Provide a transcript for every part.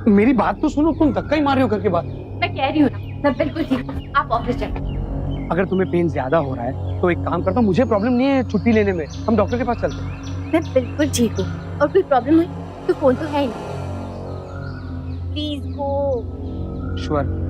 मेरी बात तो सुनो, तुम धक्का ही मार रहे हो घर के बाहर। मैं कह रही हूँ ना, मैं बिल्कुल ठीक हूँ, आप ऑफिस जाइए। अगर तुम्हें पेन ज्यादा हो रहा है तो एक काम करता हूँ, मुझे प्रॉब्लम नहीं है छुट्टी लेने में, हम डॉक्टर के पास चलते हैं। मैं बिल्कुल ठीक हूँ, और कोई प्रॉब्लम हुई तो फोन तो है ही ना। Please go. श्योर।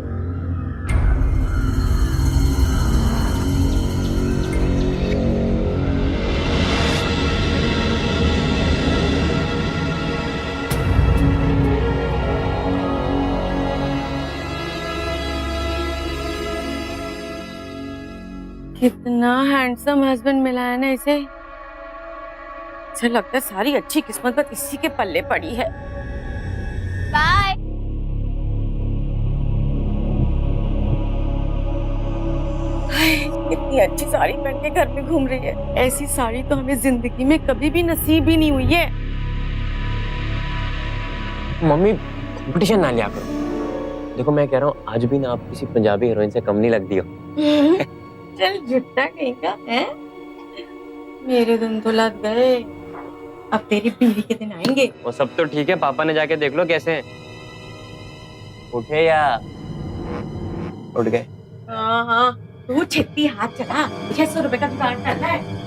कितना हैंडसम हस्बैंड मिला है ना इसे। अच्छा लगता है सारी अच्छी किस्मत बस इसी के पल्ले पड़ी है। बाय। इतनी अच्छी साड़ी पहन के घर में घूम रही है, ऐसी साड़ी तो हमें जिंदगी में कभी भी नसीब ही नहीं हुई है। मम्मी कंपटीशन ना लिया करो। देखो मैं कह रहा हूँ आज भी ना आप किसी पंजाबी हीरोइन से कम नहीं लगती हो। चल झुट्टा कहीं का है। मेरे दिन तो लग गए, अब तेरी बीवी के दिन आएंगे। वो सब तो ठीक है, पापा ने जाके देख लो कैसे हैं। उठे या उठ गए? हाँ हाँ, तू छिट्टी हाथ चला, 600 रुपए का जुगाड़ करना है।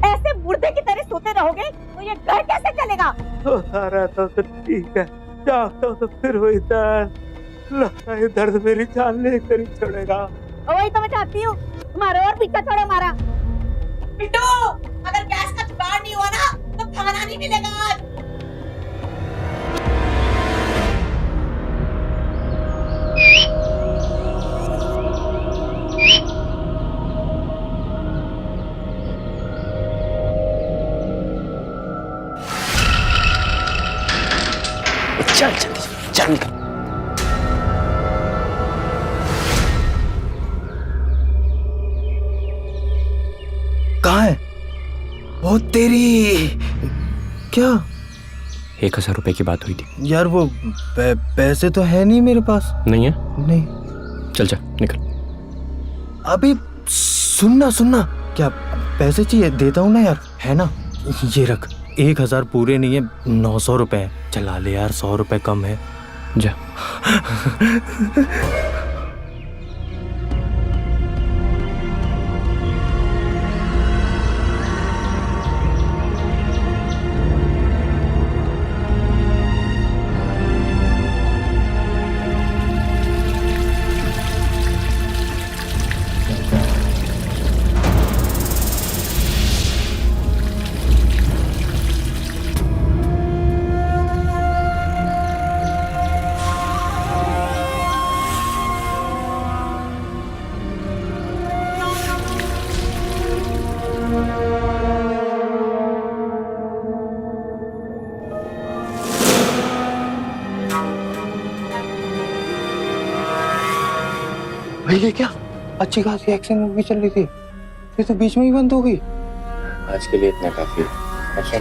ऐसे मुर्दे की तरह सोते रहोगे तो ये घर कैसे चलेगा? सोता रहता तो ठीक है, जागता तो फिर वही दर्द। लगता है दर्द मेरी जान लेकर ही छोड़ेगा। वही तो मैं चाहती हूँ, तुम्हारा और पीछा छोड़ो हमारा। बिट्टू, अगर गैस का जुगाड़ नहीं हुआ ना तो खाना नहीं मिलेगा आज। चल चल चल निकल। कहाँ है वो तेरी? क्या 1000 रुपए की बात हुई थी। यार वो पैसे तो है नहीं मेरे पास। नहीं है? नहीं। चल चल निकल। अभी सुनना सुनना, क्या पैसे चाहिए? देता हूँ ना यार, है ना? ये रख, 1000 पूरे नहीं है, 900 रुपए है। चला ले यार, 100 रुपए कम है। जा। भाई ये क्या अच्छी खासी एक्शन मूवी चल रही थी, ये तो बीच में ही बंद हो गई। आज के लिए इतना काफी है। अच्छा,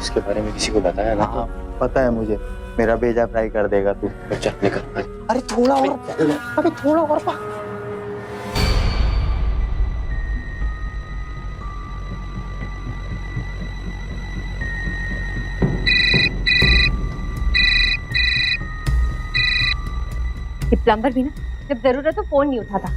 इसके बारे में किसी को बताया ना? हाँ पता है मुझे, मेरा भेजा फ्राई कर देगा तू। चल निकल। अरे थोड़ा और, अबे थोड़ा और पा। ये प्लम्बर भी ना जब जरूरत हो फोन नहीं उठाता।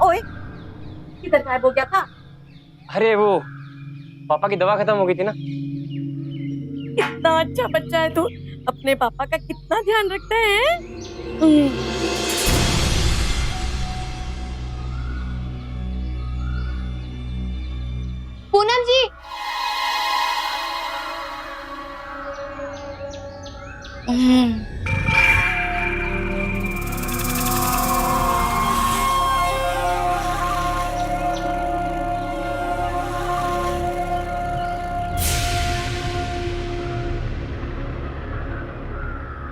ओए, किधर गायब हो गया था? अरे वो पापा की दवा खत्म हो गई थी ना। कितना अच्छा बच्चा है तू, अपने पापा का कितना ध्यान रखता है। पूनम जी,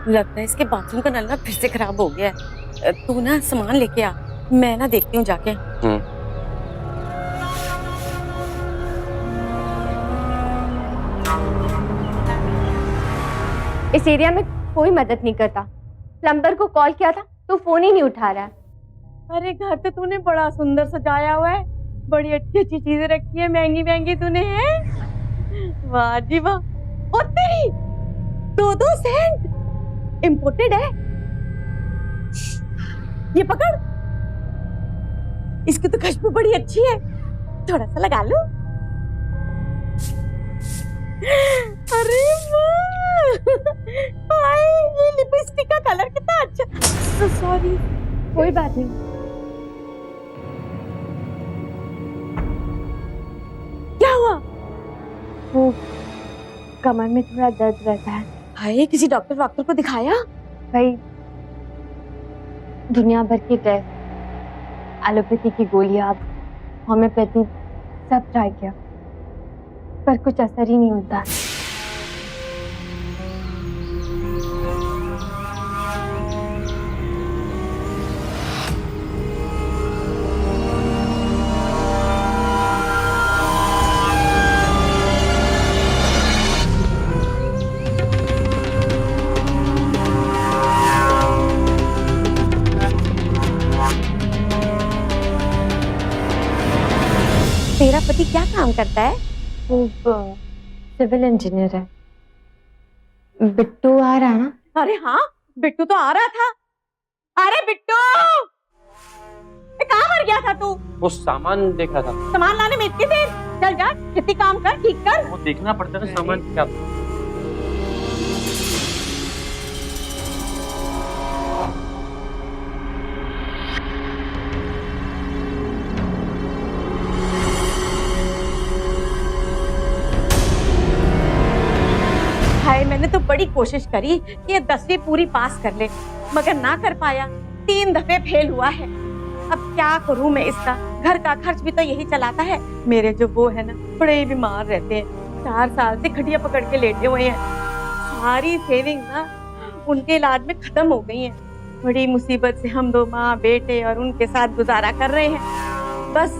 लगता है इसके बाथरूम का नल ना फिर से खराब हो गया है। तू ना सामान लेके आ, मैं ना देखती हूँ जाके। इस एरिया में कोई मदद नहीं करता। प्लम्बर को कॉल किया था तो फोन ही नहीं उठा रहा है। अरे घर तो तूने बड़ा सुंदर सजाया हुआ है, बड़ी अच्छी अच्छी चीजें रखी है, महंगी महंगी तूने है। वाह जी वाह। और तेरी 2-2 सेंट इम्पोर्टेड है। ये पकड़, इसकी तो खुशबू बड़ी अच्छी है, थोड़ा सा लगा लो। अरे वाह, हाय ये लिपस्टिक का कलर कितना अच्छा। सॉरी, कोई बात नहीं। क्या हुआ? वो कमर में थोड़ा दर्द रहता है। हाय, किसी डॉक्टर को दिखाया? भाई दुनिया भर के टेस्ट, एलोपैथी की गोलियां, होम्योपैथी सब ट्राई किया पर कुछ असर ही नहीं होता। तेरा पति क्या काम करता है? वो सिविल इंजीनियर है। बिट्टू आ रहा है ना? अरे हाँ, बिट्टू तो आ रहा था। अरे बिट्टू, कहाँ मर गया था तू? वो सामान देख रहा था। सामान लाने में इतनी देर? चल जा, खेती काम कर, ठीक कर। वो देखना पड़ता है सामान क्या। हाय, मैंने तो बड़ी कोशिश करी कि ये 10वीं पूरी पास कर ले, मगर ना कर पाया। 3 दफे फेल हुआ है। अब क्या करूं मैं इसका? घर का खर्च भी तो यही चलाता है। मेरे जो वो है ना, बड़े बीमार रहते हैं, 4 साल से खटिया पकड़ के लेटे हुए हैं। सारी सेविंग ना उनके इलाज में खत्म हो गई है। बड़ी मुसीबत से हम 2 माँ बेटे और उनके साथ गुजारा कर रहे हैं। बस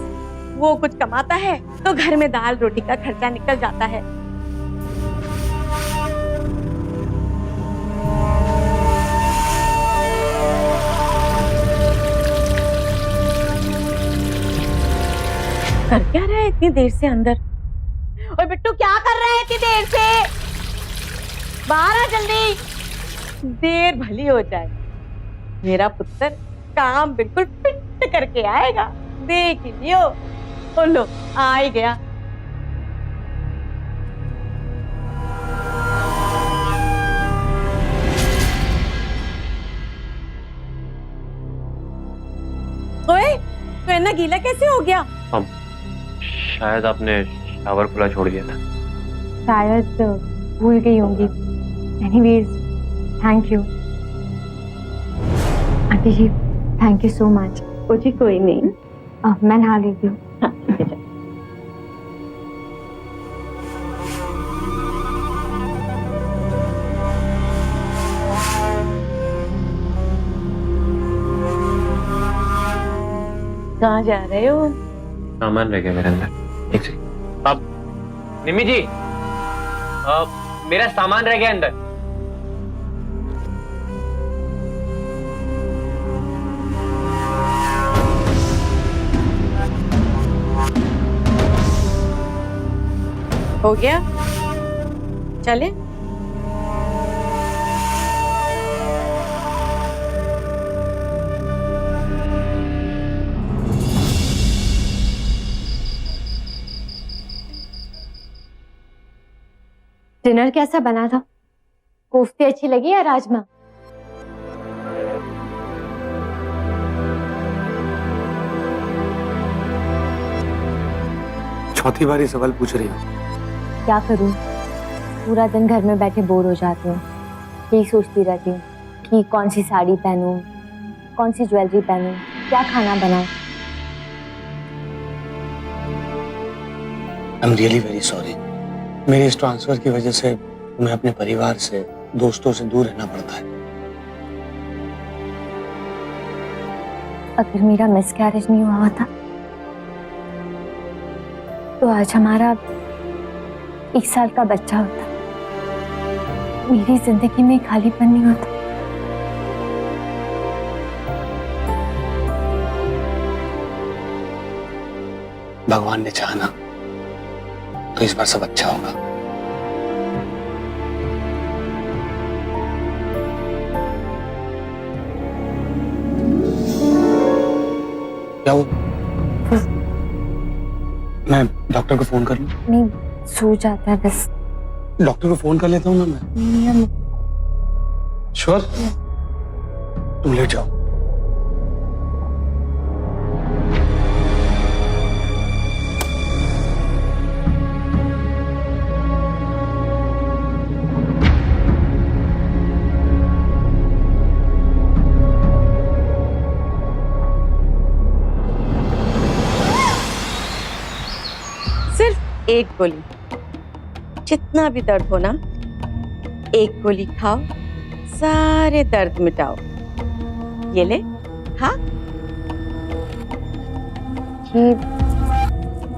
वो कुछ कमाता है तो घर में दाल रोटी का खर्चा निकल जाता है। कर क्या रहा है इतनी देर से अंदर? ओए बिट्टू, क्या कर रहा है इतनी देर से? बाहर आ जल्दी, देर भली हो जाए। मेरा पुत्र काम बिल्कुल फिट करके आएगा, देख लियो। ओ लो, आ ही गया। ओए, तो इतना गीला कैसे हो गया? शायद आपने शावर खुला छोड़ दिया था। शायद भूल गई होंगी। Anyways, thank you aunty ji, thank you so much. ओ जी, कोई नहीं। मैं नहा लेती हूँ। हाँ, ठीक है, चल। कहाँ जा रहे हो? सामान रह गया मेरे अंदर। एक सेकंड। अब निम्मी जी, मेरा सामान रह गया अंदर। हो गया? चले? डिनर कैसा बना था? कोफ्ते अच्छी लगी या राजमा? चौथी बार ये सवाल पूछ रही हो। क्या करूं, पूरा दिन घर में बैठे बोर हो जाती हूँ। यही सोचती रहती हूँ कि कौन सी साड़ी पहनूं, कौन सी ज्वेलरी पहनूं, क्या खाना बनाऊं। I am really very sorry. मेरे इस ट्रांसफर की वजह से तुम्हें अपने परिवार से, दोस्तों से दूर रहना पड़ता है। अगर मेरा मिसकैरेज नहीं हुआ होता तो आज हमारा 1 साल का बच्चा होता, मेरी जिंदगी में खालीपन नहीं होता। भगवान ने चाहा ना तो इस बार सब अच्छा होगा। क्या वो मैं डॉक्टर को फोन कर लूं? नहीं, सो जाता है बस। डॉक्टर को फोन कर लेता हूँ ना मैं। नहीं, हम श्योर? तुम लेट जाओ। सिर्फ एक गोली, जितना भी दर्द हो ना, एक गोली खाओ, सारे दर्द मिटाओ। ये ले, हाँ। ये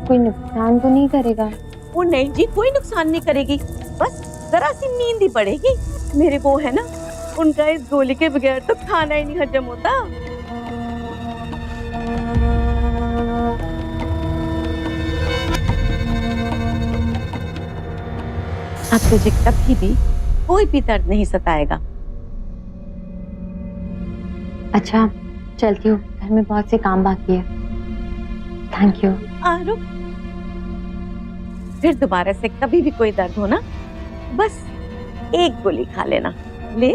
कोई नुकसान तो नहीं करेगा? वो नहीं जी, कोई नुकसान नहीं करेगी, बस जरा सी नींद ही पड़ेगी। मेरे वो है ना, उनका इस गोली के बगैर तो खाना ही नहीं हजम होता। अब तुझे कभी भी कोई भी दर्द नहीं सताएगा। अच्छा, चलती हूँ, घर में बहुत से काम बाकी है। Thank you. रुक, फिर दोबारा से कभी भी कोई दर्द हो ना, बस एक गोली खा लेना। ले।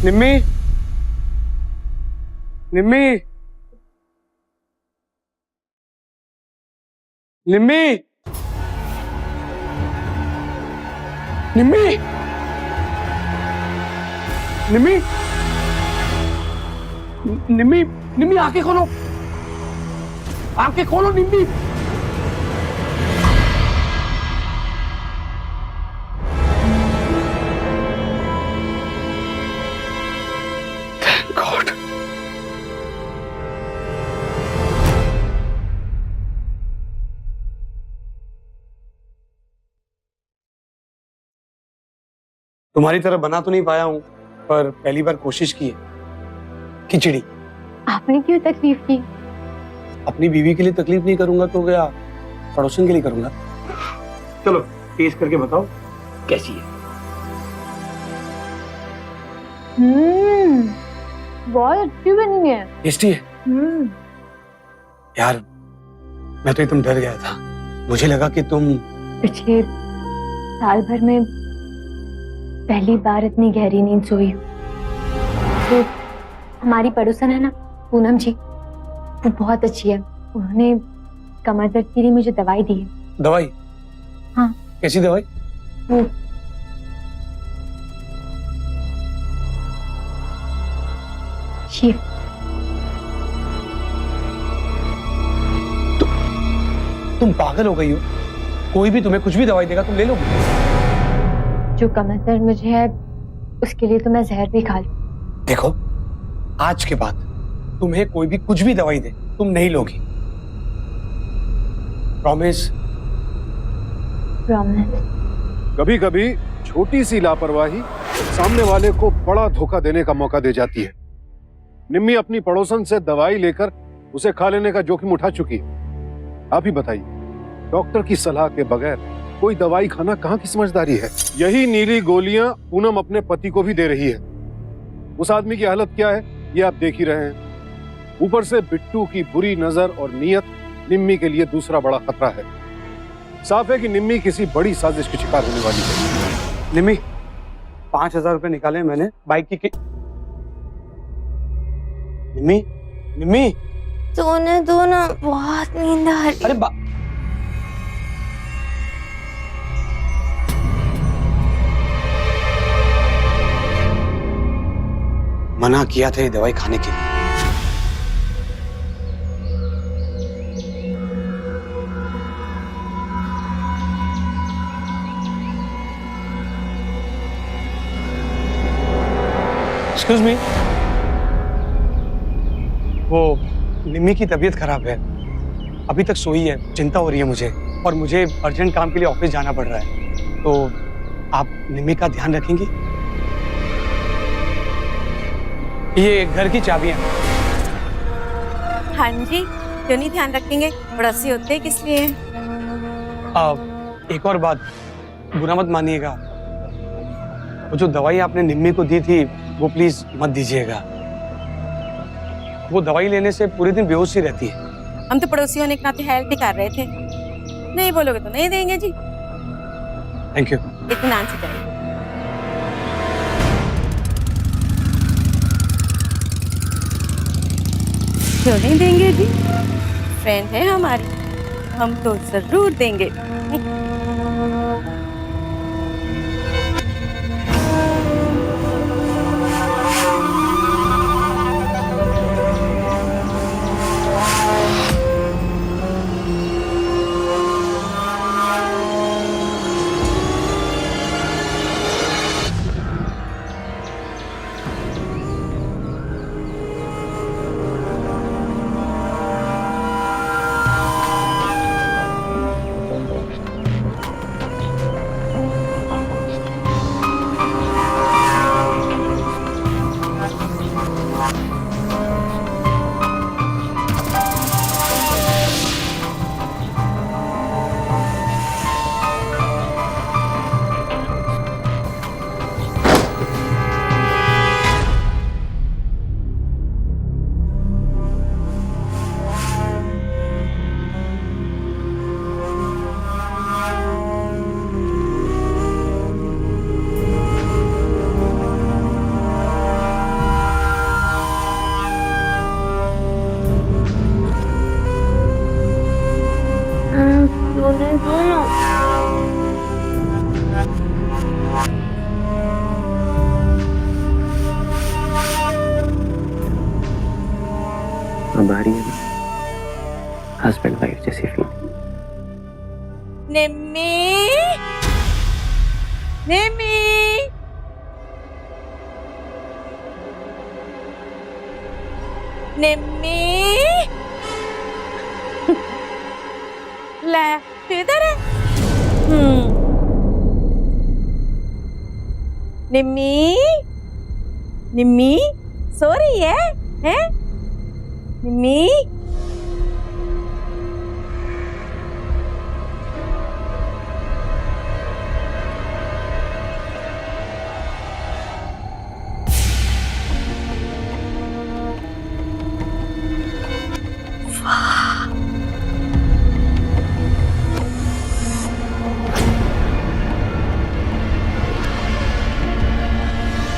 निम्मी, निम्मी, निम्मी, निम्मी, निम्मी, निम्मी, निम्मी, आंखें खोलो, आंखें खोलो निम्मी। गॉड, तुम्हारी तरह बना तो नहीं पाया हूं, पर पहली बार कोशिश की है। खिचड़ी। आपने क्यों तकलीफ की? अपनी बीवी के लिए तकलीफ नहीं करूंगा तो क्या पड़ोसन के लिए करूंगा? चलो टेस्ट करके बताओ कैसी है। बहुत अच्छी बनी है। टेस्टी है यार। मैं तो एकदम डर गया था, मुझे लगा कि तुम पिछले साल भर में पहली बार इतनी गहरी नींद सोई हूँ। तो हमारी पड़ोसन है ना पूनम जी, वो बहुत अच्छी है। उन्होंने कमर दर्द के लिए मुझे दवाई दी है। दवाई? हाँ। कैसी दवाई? वो ये तुम पागल हो गई हो? कोई भी तुम्हें कुछ भी दवाई देगा तुम ले लोगे? जो कमर दर्द मुझे है उसके लिए तो मैं जहर भी खा लूं। देखो, आज के बाद तुम्हें कोई भी कुछ भी दवाई दे तुम नहीं लोगी। प्रॉमिस? प्रॉमिस। कभी कभी छोटी सी लापरवाही सामने वाले को बड़ा धोखा देने का मौका दे जाती है। निम्मी अपनी पड़ोसन से दवाई लेकर उसे खा लेने का जोखिम उठा चुकी है। आप ही बताइए, डॉक्टर की सलाह के बगैर कोई दवाई खाना कहाँ की समझदारी है? यही नीली गोलियां पूनम अपने पति को भी दे रही है। उस आदमी की हालत क्या है ये आप देख ही रहे हैं। ऊपर से बिट्टू की बुरी नजर और नीयत निम्मी के लिए दूसरा बड़ा खतरा है। साफ है कि निम्मी किसी बड़ी साजिश की शिकार होने वाली है। निम्मी 5,000 रुपए निकाले मैंने बाइक की निम्मी निम्मी सोने दो ना, बहुत नींद आ रही। अरे मना किया था ये दवाई खाने के लिए। एक्सक्यूज मी, वो निम्मी की तबीयत खराब है, अभी तक सोई है, चिंता हो रही है मुझे, और मुझे अर्जेंट काम के लिए ऑफिस जाना पड़ रहा है, तो आप निम्मी का ध्यान रखेंगी? ये घर की चाबियां। हाँ जी, क्यों नहीं ध्यान रखेंगे, पड़ोसी होते हैं किस लिए। एक और बात, बुरा मत मानिएगा, वो जो दवाई आपने निम्मी को दी थी वो प्लीज मत दीजिएगा। वो दवाई लेने से पूरे दिन बेहोश ही रहती है। हम तो पड़ोसी होने के नाते हेल्प ही कर रहे थे, नहीं बोलोगे तो नहीं देंगे जी। Thank you. इत्मीनान से जाइए। क्यों नहीं देंगे जी, फ्रेंड है हमारी, हम तो जरूर देंगे। अब आ रही है हस्बैंड वाइफ जैसी फीलिंग। निम्मी, निम्मी, निम्मी, ले तू इधर है। निम्मी, निम्मी सो रही है, हैं? निम्मी,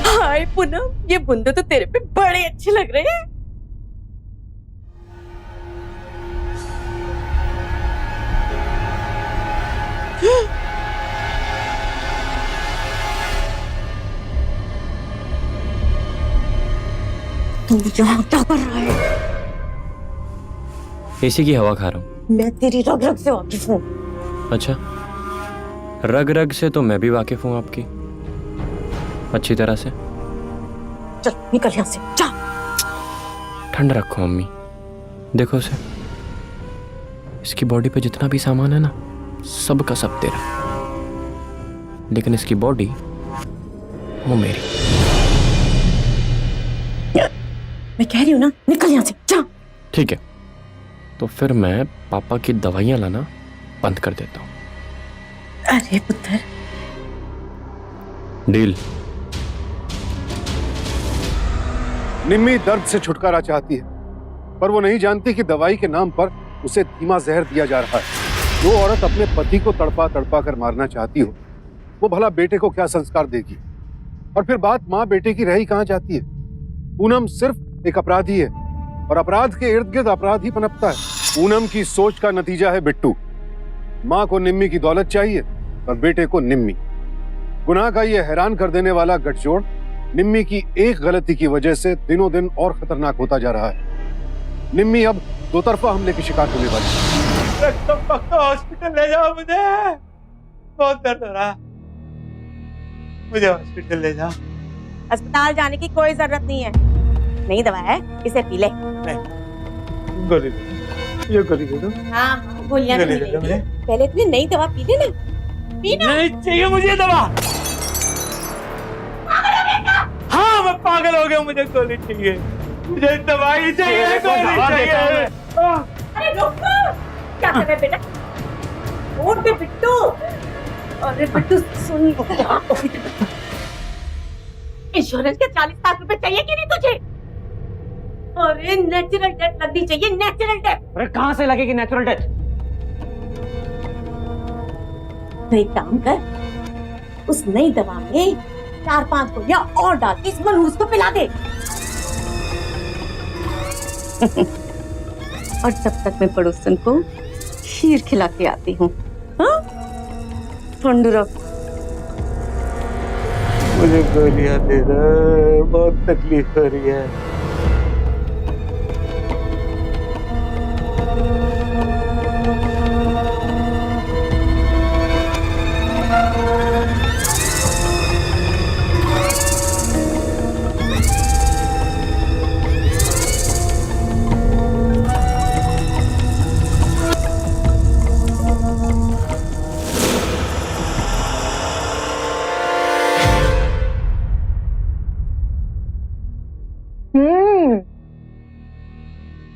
हाय पूनम, ये बुंदे तो तेरे पे बड़े अच्छे लग रहे हैं। तू यहाँ क्या कर रहा है? एसी की हवा खा रहा हूँ। मैं तेरी रग रग से वाकिफ हूँ। अच्छा, रग रग से तो मैं भी वाकिफ हूँ आपकी, अच्छी तरह से। चल निकल यहाँ से, जा। ठंड रखो अम्मी, देखो उसे, इसकी बॉडी पे जितना भी सामान है ना, सब का सब तेरा, लेकिन इसकी बॉडी वो मेरी। मैं कह रही हूँ ना, निकल यहाँ से, जा। ठीक है, तो फिर मैं पापा की दवाइयाँ लाना बंद कर देता हूँ। अरे पुत्र, डील। निम्मी दर्द से छुटकारा चाहती है, पर वो नहीं जानती कि दवाई के नाम पर उसे धीमा जहर दिया जा रहा है। जो औरत अपने पति को तड़पा तड़पा कर मारना चाहती हो, वो भला बेटे को क्या संस्कार देगी? और फिर बात माँ बेटे की रही कहाँ जाती है? पूनम सिर्फ एक अपराधी है और अपराध के इर्द गिर्द अपराध ही पनपता है। पूनम की सोच का नतीजा है बिट्टू। माँ को निम्मी की दौलत चाहिए और बेटे को निम्मी। गुनाह का ये हैरान कर देने वाला गठजोड़ निम्मी की एक गलती की वजह से दिनों दिन और खतरनाक होता जा रहा है। निम्मी अब दो तरफा हमले की शिकार होने वाली है। हॉस्पिटल ले जाओ मुझे, बहुत दर्द हो रहा है, मुझे हॉस्पिटल ले जाओ। अस्पताल जाने की कोई जरूरत नहीं है, नहीं दवा है, इसे पी ले। गोली ये गोली दे दो। हाँ गोलियां गोली दे दो मुझे। पहले इतनी नई दवा पी ले ना, पीना। नहीं चाहिए मुझे दवा। हाँ मैं पागल हो गया, मुझे गोली चाहिए, मुझे दवाई चाहिए, गोली चाहिए। अरे रुको, क्या कर रहे बेटा? उठ बे बिट्टू। अरे बिट्टू सुन, इंश्योरेंस के 40 लाख रुपए चाहिए कि नहीं तुझे? अरे नेचुरल डेथ लगनी चाहिए, नेचुरल डेथ। अरे कहाँ से लगेगी नेचुरल डेथ? तो एक काम कर, उस नई दवा में 4-5 गोलियां और डाल के इस मनहूस को पिला दे। और तब तक मैं पड़ोसन को खीर खिला के आती हूँ। हाँ? ठंड रख। मुझे गोलियां दे दो, बहुत तकलीफ हो रही है।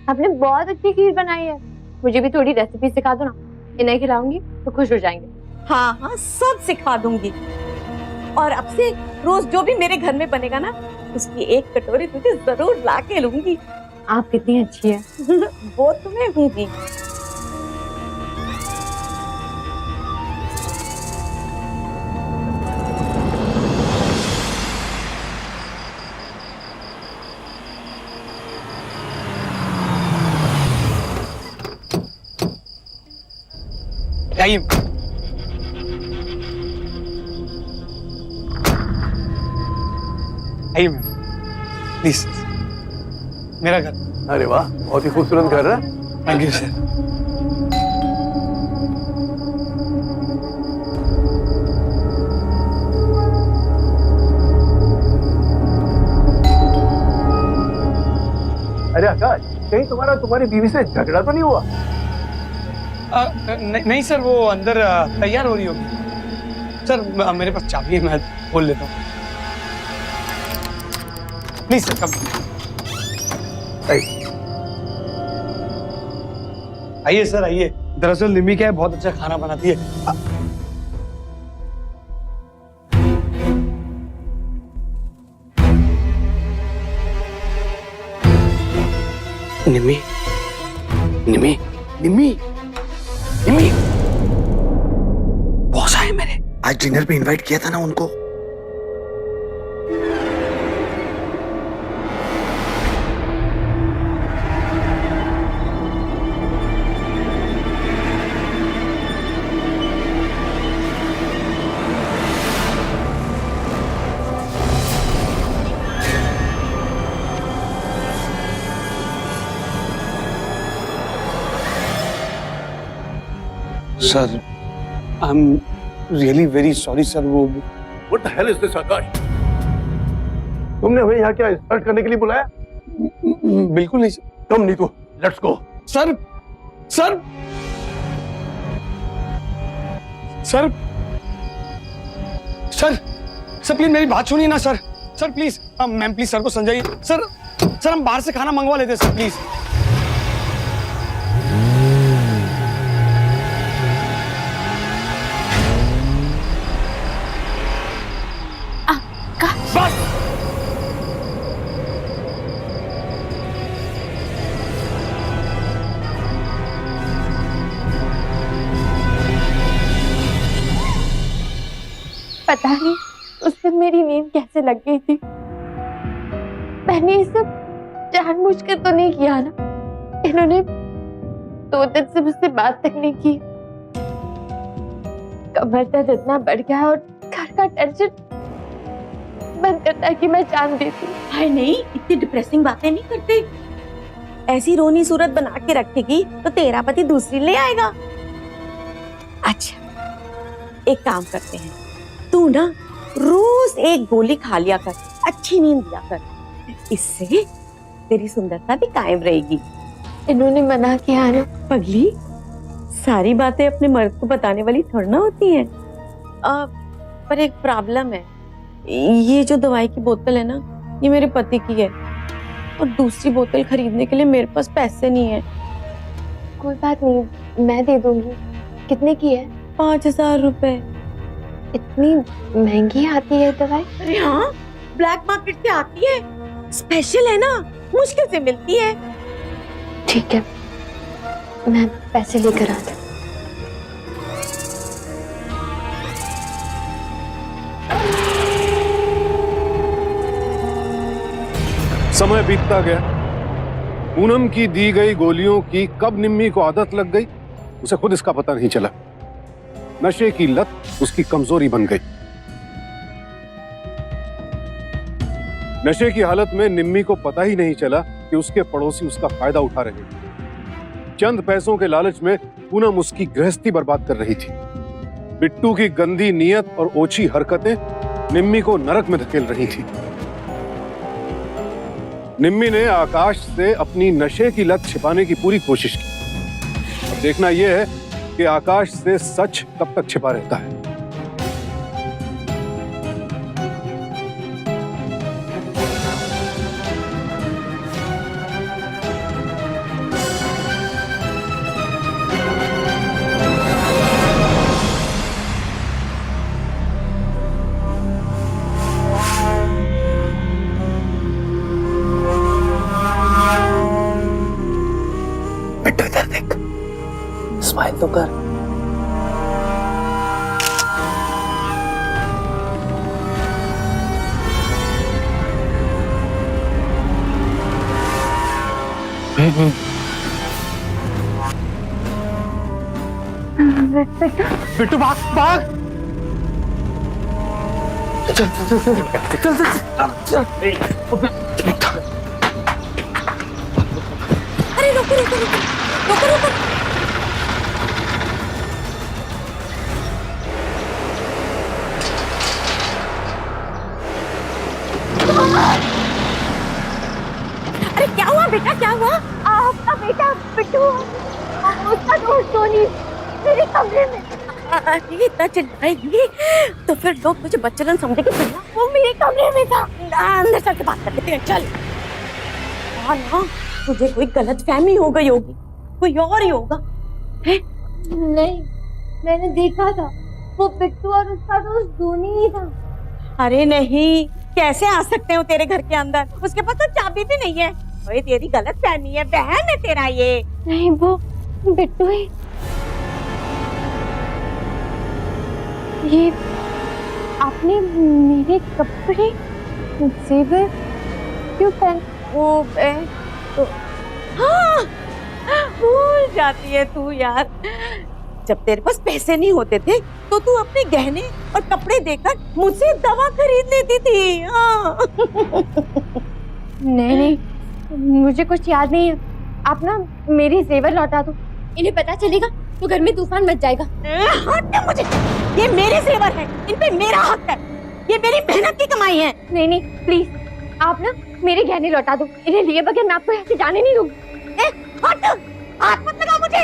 आपने बहुत अच्छी खीर बनाई है, मुझे भी थोड़ी रेसिपी सिखा दो ना, इन्हें खिलाऊंगी तो खुश हो जाएंगे। हाँ हाँ सब सिखा दूंगी, और अब से रोज जो भी मेरे घर में बनेगा ना, उसकी एक कटोरी तुझे जरूर ला के लूंगी। आप कितनी अच्छी है। वो तुम्हें होगी। आइए, आइए मैम, प्लीज, मेरा घर। अरे वाह, बहुत ही खूबसूरत घर है। Thank you sir. अरे आकाश, कहीं तुम्हारी बीवी से झगड़ा तो नहीं हुआ? नहीं सर, वो अंदर तैयार हो रही होगी। सर मेरे पास चाबी है, मैं खोल लेता हूँ। प्लीज सर, कम आइए सर, आइए। दरअसल निम्मी क्या है, बहुत अच्छा खाना बनाती है। निम्मी, निम्मी, निम्मी, निम्मी, बॉस आए मेरे, आज डिनर पे इनवाइट किया था ना उनको। Sir, I am really very sorry sir. वो What the hell is this, आकाश? तुमने हमें यहाँ क्या इंसल्ट करने के लिए बुलाया? बिल्कुल नहीं सर। तुम नहीं तो let's go. Sir, sir, sir, sir, sir please मेरी बात सुनिए ना sir. Sir please, ma'am please sir को समझाइए। सर, सर हम बाहर से खाना मंगवा लेते सर, प्लीज। बस पता नहीं उस दिन मेरी नींद कैसे लग गई थी। मैंने ये सब जानबूझकर तो नहीं किया ना। इन्होंने 2 दिन से मुझसे बात तक नहीं की। कमर दर्द इतना बढ़ गया और घर का टेंशन मन करता है कि मैं जान देती। हाय नहीं, इतनी डिप्रेसिंग बातें नहीं करते। ऐसी रोनी सूरत बना के रखेगी तो तेरा पति दूसरी ले आएगा। अच्छा, एक काम करते हैं, तू ना रोज एक गोली खा लिया कर, अच्छी नींद लिया कर, इससे तेरी सुंदरता भी कायम रहेगी। इन्होंने मना किया ना। पगली, सारी बातें अपने मर्द को बताने वाली थोड़ी ना होती हैं। पर एक प्रॉब्लम है, ये जो दवाई की बोतल है ना, ये मेरे पति की है और दूसरी बोतल खरीदने के लिए मेरे पास पैसे नहीं है। कोई बात नहीं, मैं दे दूंगी। कितने की है? 5000 रुपए। इतनी महंगी आती है दवाई? अरे हाँ, ब्लैक मार्केट से आती है, स्पेशल है ना, मुश्किल से मिलती है। ठीक है, मैं पैसे लेकर आती हूँ। समय बीतता गया। पूनम की दी गई गोलियों की कब निम्मी को आदत लग गई, उसे खुद इसका पता नहीं चला। नशे की लत उसकी कमजोरी बन गई। नशे की हालत में निम्मी को पता ही नहीं चला कि उसके पड़ोसी उसका फायदा उठा रहे थे। चंद पैसों के लालच में पूनम उसकी गृहस्थी बर्बाद कर रही थी। बिट्टू की गंदी नीयत और ओछी हरकतें निम्मी को नरक में धकेल रही थी। निम्मी ने आकाश से अपनी नशे की लत छिपाने की पूरी कोशिश की। अब देखना यह है कि आकाश से सच कब तक छिपा रहता है। बेटा इधर देख, स्माइल तो कर। बिट्टू भाग भाग। चल चल चल चल चल चल। अरे रुको रुको रुको रुको रुको। अरे क्या हुआ बेटा, क्या हुआ? आपका बेटा बिट्टू, उसका दोस्त सोनी मेरे कमरे में। अरे इतना चिल्लाएगी तो फिर लोग मुझे बच्चन समझेंगे। भैया वो मेरे कमरे में था। अंदर चल के बात कर लेते हैं, चल। हाँ ना, तुझे कोई गलत फहमी हो गई होगी, कोई और ही होगा। है? नहीं, मैंने देखा था, वो बिट्टू और उसका दोस्त दोनों ही था। अरे नहीं, कैसे आ सकते हो तेरे घर के अंदर? उसके पास तो चाबी भी नहीं है। ओए तेरी गलत फहमी है, बहन है तेरा ये। नहीं, वो बिट्टू ही। ये आपने मेरे कपड़े जेवर क्यों पहन? वो तो हाँ, भूल जाती है तू यार। जब तेरे पास पैसे नहीं होते थे तो तू अपने गहने और कपड़े देकर मुझसे दवा खरीद लेती थी। हाँ। नहीं नहीं, मुझे कुछ याद नहीं है। आप ना मेरी जेवर लौटा दो, इन्हें पता चलेगा तो घर में तूफान मच जाएगा। हट मुझे, ये मेरे जेवर है, इन पे मेरा हक है, ये मेरी मेहनत की कमाई है। नहीं नहीं, प्लीज आप ना मेरे गहने लौटा दो, इन्हें लिए बगैर मैं आपको यहाँ से जाने नहीं दूंगी। हट, हाथ मत लगा मुझे।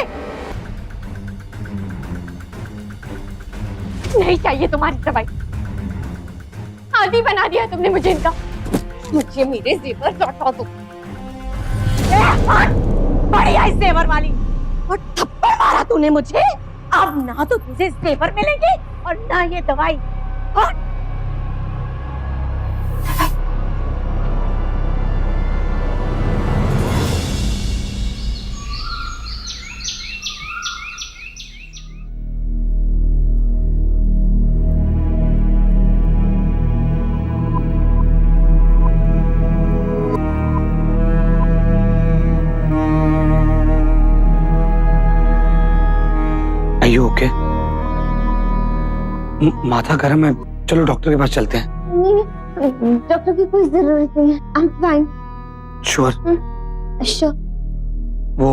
नहीं चाहिए तुम्हारी दवाई, आदी बना दिया तुमने मुझे इनका। मुझे मेरे जेवर लौटा दो। बड़ी आई जेवर वाली, और थप्पड़ मारा तूने मुझे। अब ना तो तुझे जेवर मिलेंगे और ना ये दवाई। हट। माथा गर्म है, चलो डॉक्टर के पास चलते हैं। नहीं, डॉक्टर की कोई जरूरत नहीं है। I am fine. Sure? Sure. वो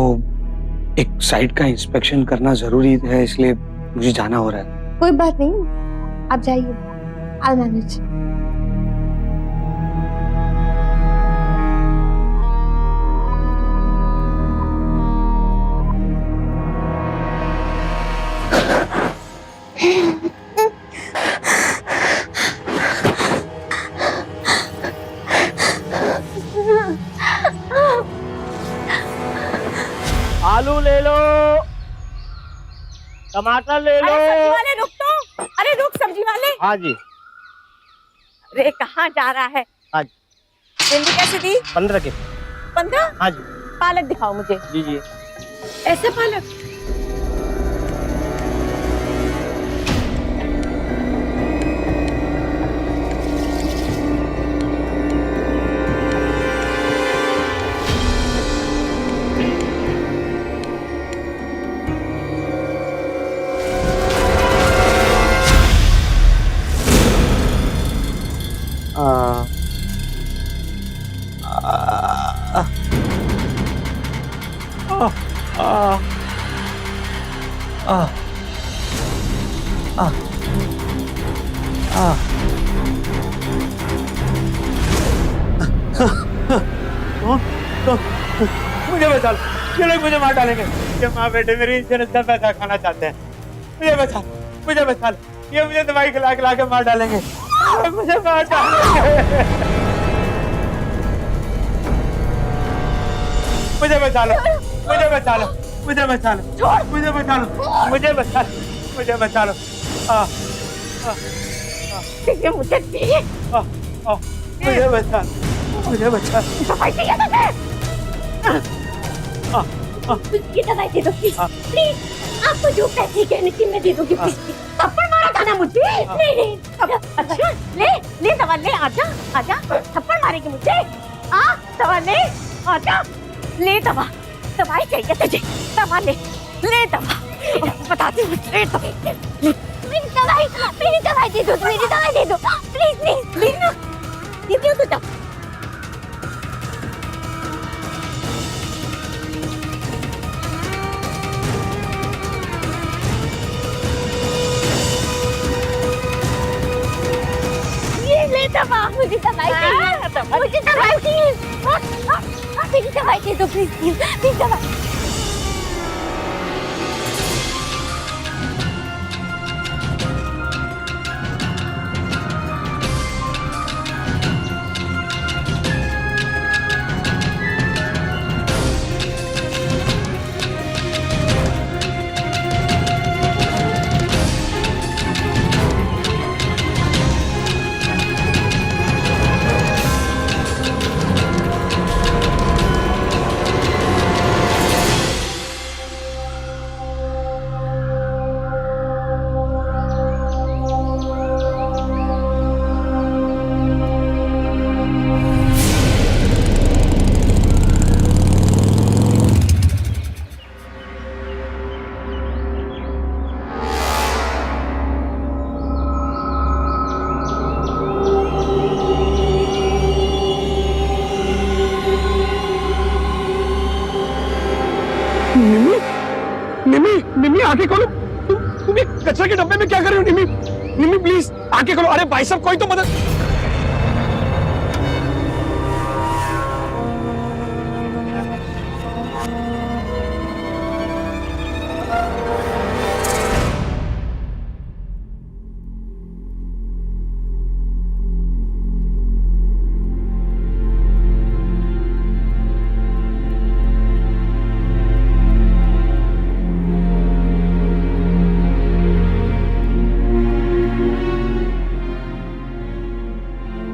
एक साइट का इंस्पेक्शन करना जरूरी है, इसलिए मुझे जाना हो रहा है। कोई बात नहीं, आप जाइए, आई मैनेज। आलू ले लो, टमाटर ले लो। अरे सब्जी वाले रुक तो, अरे रुक सब्जी वाले। हाँ जी। अरे कहाँ जा रहा है? हाँ जी। भिंडी कैसे दी? 15 के। 15? हाँ जी। पालक दिखाओ मुझे। जी जी। ऐसे पालक? मुझे बचा लो, ये लोग मुझे मार डालेंगे। ये माँ बेटे मेरी इंश्योरेंस का पैसा खाना चाहते हैं। मुझे बचा लो, ये मुझे दवाई खिला खिला के मार डालेंगे। मुझे मार डालेंगे। मुझे बचा लो, मुझे बचा लो, मुझे बचा लो, मुझे बचा लो, मुझे बचा लो, मुझे बचा लो। ये मुझे दी। मुझे बचा लो, मुझे बचा लो। दवाई चाहिए तुम्हें? ये दवाई दे दो प्लीज, प्लीज। आपको जो पैसे कहने की मैं दे दूंगी, प्लीज। थप्पड़ मारा था ना मुझे? नहीं। अच्छा, ले दवा ले, आजा आजा। थप्पड़ मारेगी मुझे? दवा ले, आजा। ले दवा, दवाई चाहिए तुझे, दवा ले दवा। बताती हूँ, ले दवा। मेरी दवाई दे दो, मेरी दवाई दे दो, प्लीज प्लीज ना। दीदी हो तो दवा। ले दवा, मुझे दवाई चाहिए, मुझे दवाई चाहिए। मेरी दवाई दे दो प्लीज, प्लीज दवाई। निम्मी आके खोलो। तुम ये कचरे के डब्बे में क्या कर रहे हो? निम्मी प्लीज आके खोलो। अरे भाई साहब, कोई तो मदद।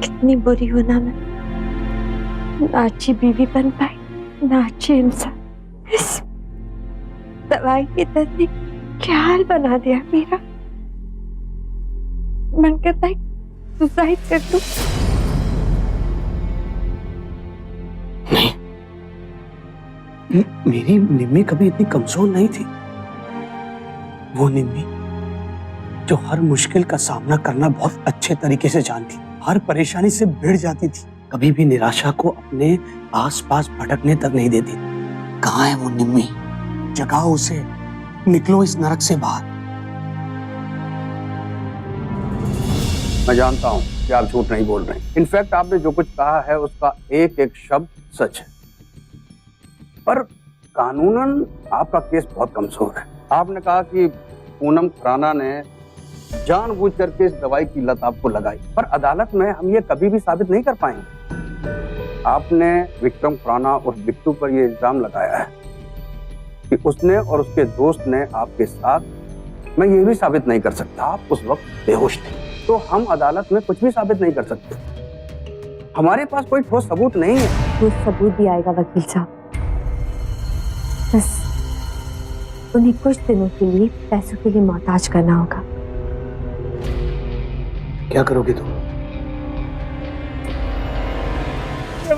कितनी बुरी हूं ना मैं, ना अच्छी बीवी बन पाई, ना अच्छी इंसान। इस दवाई की दर्द ने क्या हाल बना दिया मेरा। मन करता है सुसाइड कर दूं। नहीं, मेरी निम्मी कभी इतनी कमजोर नहीं थी। वो निम्मी जो हर मुश्किल का सामना करना बहुत अच्छे तरीके से जानती, हर परेशानी से भिड़ जाती थी, कभी भी निराशा को अपने आसपास भटकने तक नहीं देती। कहाँ है वो निम्मी? जगाओ उसे, निकलो इस नरक से बाहर। मैं जानता हूं कि आप झूठ नहीं बोल रहे। इनफैक्ट आपने जो कुछ कहा है उसका एक एक शब्द सच है, पर कानूनन आपका केस बहुत कमजोर है। आपने कहा कि पूनम खुराना ने जानबूझ करके इस दवाई की लत आपको लगाई, पर अदालत में हम ये कभी भी साबित नहीं कर पाएंगे। आपने विक्रम खुराना और बिट्टू पर यह इल्जाम लगाया है कि उसने और उसके दोस्त ने आपके साथ। मैं ये भी साबित नहीं कर सकता, आप उस वक्त बेहोश थे, तो हम अदालत में कुछ भी साबित नहीं कर सकते। हमारे पास कोई ठोस सबूत नहीं है। ठोस सबूत भी आएगा वकील साहब, बस उन्हें कुछ दिनों के लिए पैसों के लिए मोहताज करना होगा। क्या करोगे तुम?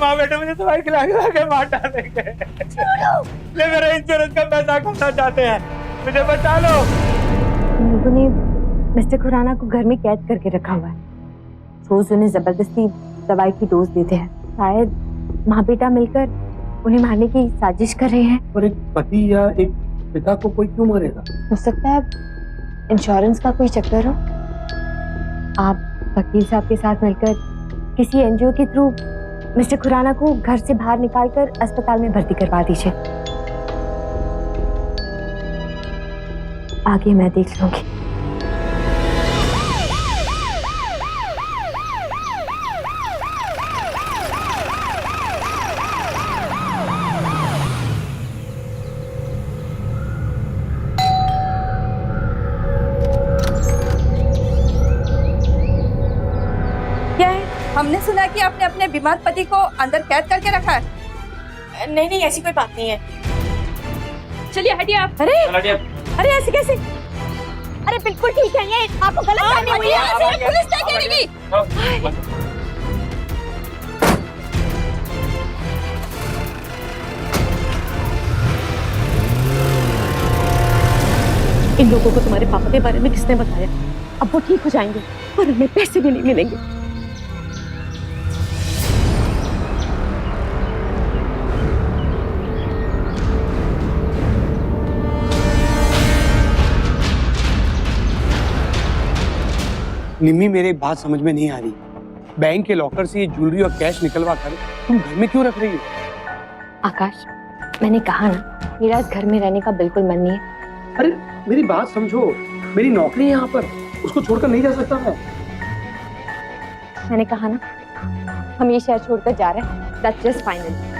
माँ बेटे मुझे दवाई खिला के मार डालेंगे। ले मेरा इंश्योरेंस का पैसा खाना चाहते हैं, मुझे बचा लो। उन लोगों ने मिस्टर खुराना को घर में कैद करके रखा हुआ है। रोज उन्हें जबरदस्ती दवाई की डोज देते हैं। शायद माँ बेटा मिलकर उन्हें मारने की साजिश कर रहे हैं। और एक पति या एक पिता को कोई क्यों मारेगा? हो सकता है इंश्योरेंस का कोई चक्कर हो। आप वकील साहब के साथ मिलकर किसी एनजीओ के थ्रू मिस्टर खुराना को घर से बाहर निकालकर अस्पताल में भर्ती करवा दीजिए। आगे मैं देख लूंगी। हमने सुना कि आपने अपने बीमार पति को अंदर कैद करके रखा है। नहीं नहीं, ऐसी कोई बात नहीं है। चलिए हटिए आप। अरे अरे ऐसे कैसे? अरे बिल्कुल ठीक है, ये आपको गलत फहमी हुई है। पुलिस क्या करेगी? इन लोगों को तुम्हारे पापा के बारे में किसने बताया? अब वो ठीक हो जाएंगे और उन्हें पैसे भी नहीं मिलेंगे। निम्मी, मेरी एक बात समझ में नहीं आ रही। बैंक के लॉकर से ये ज्वेलरी और कैश निकलवा कर तुम घर में क्यों रख रही हो? आकाश, मैंने कहा ना, मेरा इस घर में रहने का बिल्कुल मन नहीं है। अरे मेरी बात समझो, मेरी नौकरी है यहाँ पर, उसको छोड़कर नहीं जा सकता मैं। मैंने कहा ना, हम ये शहर छोड़कर जा रहे हैं। That's just final.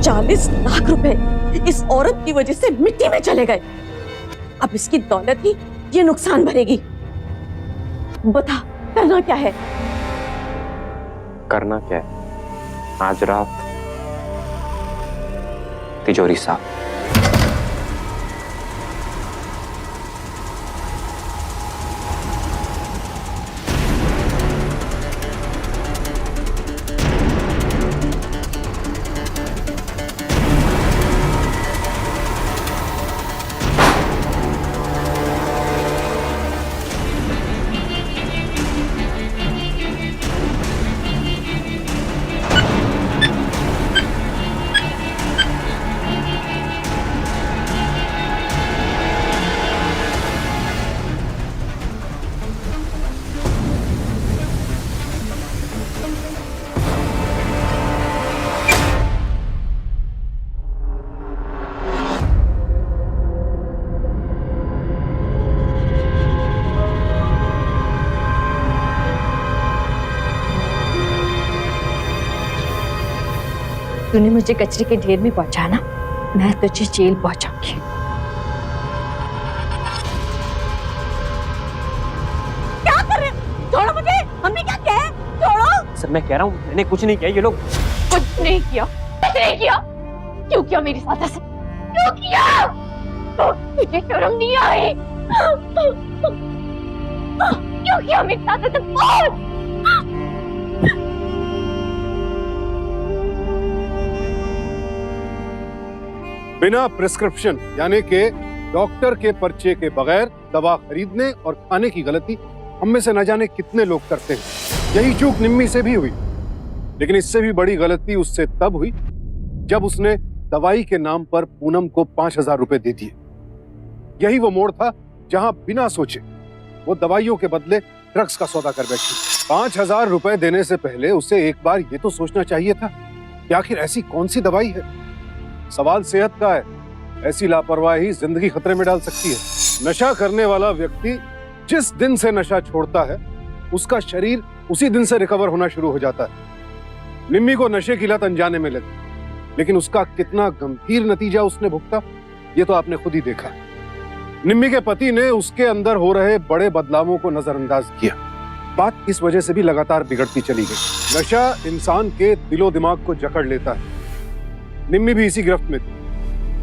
₹40 लाख इस औरत की वजह से मिट्टी में चले गए। अब इसकी दौलत ही ये नुकसान भरेगी। बता, करना क्या है? करना क्या है? आज रात तिजोरी साफ। तूने मुझे कचरे के ढेर में पहुंचाना, मैं तुझे जेल पहुंचाऊंगी। क्या कर रहे हो? छोड़ो मुझे। हमने क्या किया है? छोड़ो। सर, मैं कह रहा हूँ मैंने कुछ नहीं किया। ये लोग कुछ नहीं किया। कुछ नहीं किया। क्यों किया मेरे साथ ऐसे? क्यों किया? तो तुझे शर्म नहीं आई? क्यों किया मेरे साथ ऐसे? बोल। बिना प्रिस्क्रिप्शन यानी के डॉक्टर के पर्चे के बगैर दवा खरीदने और खाने की गलती हम में से न जाने कितने लोग करते हैं। यही चूक निम्मी से भी हुई, लेकिन इससे भी बड़ी गलती उससे तब हुई जब उसने दवाई के नाम पर पूनम को 5,000 रुपए दे दिए। यही वो मोड़ था जहां बिना सोचे वो दवाइयों के बदले ड्रग्स का सौदा कर बैठी। 5,000 रुपए देने से पहले उसे एक बार ये तो सोचना चाहिए था कि आखिर ऐसी कौन सी दवाई है। सवाल सेहत का है, ऐसी लापरवाही जिंदगी खतरे में डाल सकती है। नशा करने वाला व्यक्ति जिस दिन से नशा छोड़ता है उसका शरीर उसी दिन से रिकवर होना शुरू हो जाता है। निम्मी को नशे की लत अनजाने में लगी, लेकिन उसका कितना गंभीर नतीजा उसने भुगता ये तो आपने खुद ही देखा। निम्मी के पति ने उसके अंदर हो रहे बड़े बदलावों को नजरअंदाज किया। बात इस वजह से भी लगातार बिगड़ती चली गई। नशा इंसान के दिलो दिमाग को जकड़ लेता है। निम्मी भी इसी गिरफ्त में थी,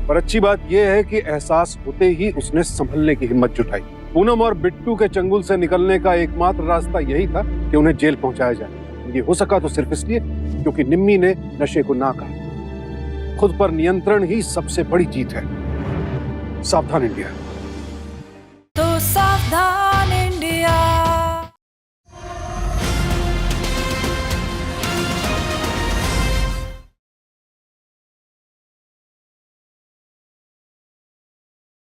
पर अच्छी बात यह है कि एहसास होते ही उसने संभलने की हिम्मत जुटाई। पूनम और बिट्टू के चंगुल से निकलने का एकमात्र रास्ता यही था कि उन्हें जेल पहुंचाया जाए। ये हो सका तो सिर्फ इसलिए क्योंकि निम्मी ने नशे को ना कहा। खुद पर नियंत्रण ही सबसे बड़ी जीत है। सावधान इंडिया।